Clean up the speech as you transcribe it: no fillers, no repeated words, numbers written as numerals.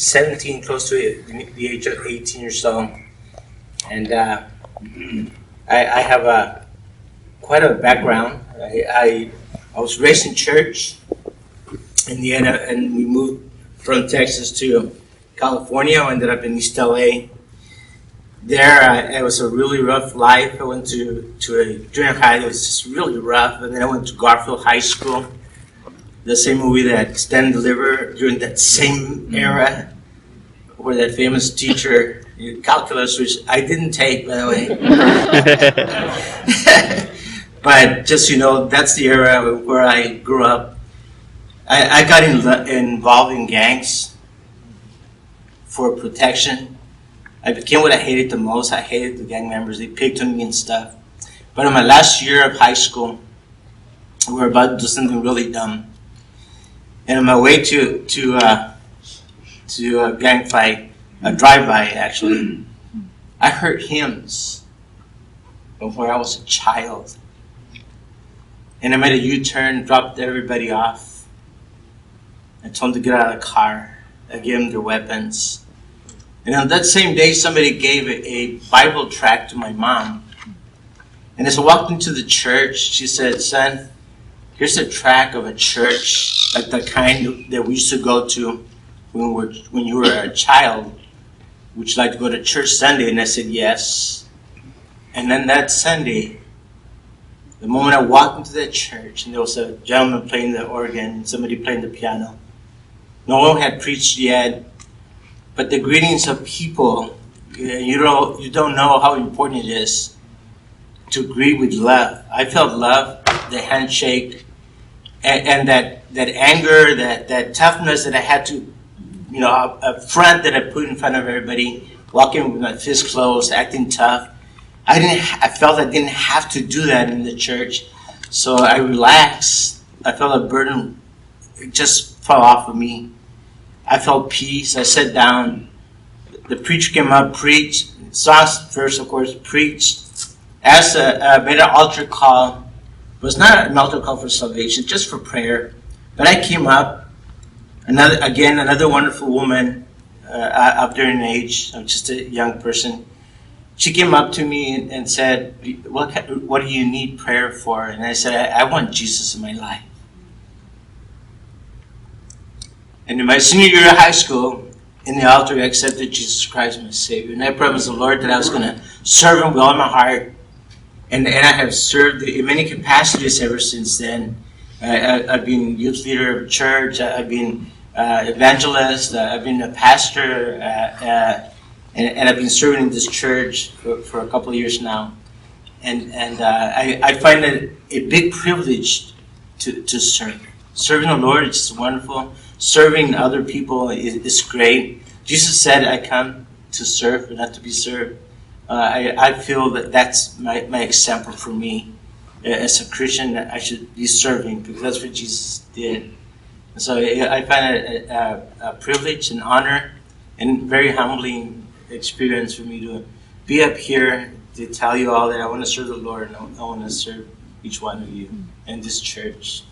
17, close to the age of 18 or so. And I have quite a background. I was raised in church in the end, and we moved from Texas to California. I ended up in East LA. There, it was a really rough life. I went to a junior high that was just really rough, and then I went to Garfield High School, the same movie that Stand and Deliver during that same era, where that famous teacher, calculus, which I didn't take, by the way. But just, that's the era where I grew up. I got involved in gangs for protection. I became what I hated the most. I hated the gang members. They picked on me and stuff. But in my last year of high school, we were about to do something really dumb. And on my way to a gang fight, a drive-by actually, I heard hymns from where I was a child. And I made a U-turn, dropped everybody off. I told them to get out of the car. I gave them their weapons. And on that same day, somebody gave a Bible tract to my mom. And as I walked into the church, she said, "Son, here's a tract of a church, like the kind that we used to go to when you were a child. Would you like to go to church Sunday?" And I said, "Yes." And then that Sunday, the moment I walked into that church, and there was a gentleman playing the organ, and somebody playing the piano. No one had preached yet, but the greetings of people, you don't know how important it is to greet with love. I felt love, the handshake, and that anger, that toughness that I had to, a front that I put in front of everybody, walking with my fist closed, acting tough. I felt I didn't have to do that in the church, so I relaxed. I felt a burden, it just fell off of me. I felt peace. I sat down. The preacher came up, preached. Songs first, of course, preached. Made an altar call. It was not an altar call for salvation, just for prayer. But I came up. Another wonderful woman, up there in age. I'm just a young person. She came up to me and said, "What do you need prayer for?" And I said, I want Jesus in my life. And in my senior year of high school, in the altar, I accepted Jesus Christ as my Savior. And I promised the Lord that I was going to serve Him with all my heart. And I have served in many capacities ever since then. I've been youth leader of a church. I've been evangelist. I've been a pastor. And I've been serving in this church for a couple of years now. And I find it a big privilege to serve. Serving the Lord is just wonderful. Serving other people is great. Jesus said, "I come to serve, but not to be served." I feel that's my example for me. As a Christian, I should be serving because that's what Jesus did. And so I find it a privilege, an honor, and very humbling experience for me to be up here to tell you all that I want to serve the Lord and I want to serve each one of you in this church.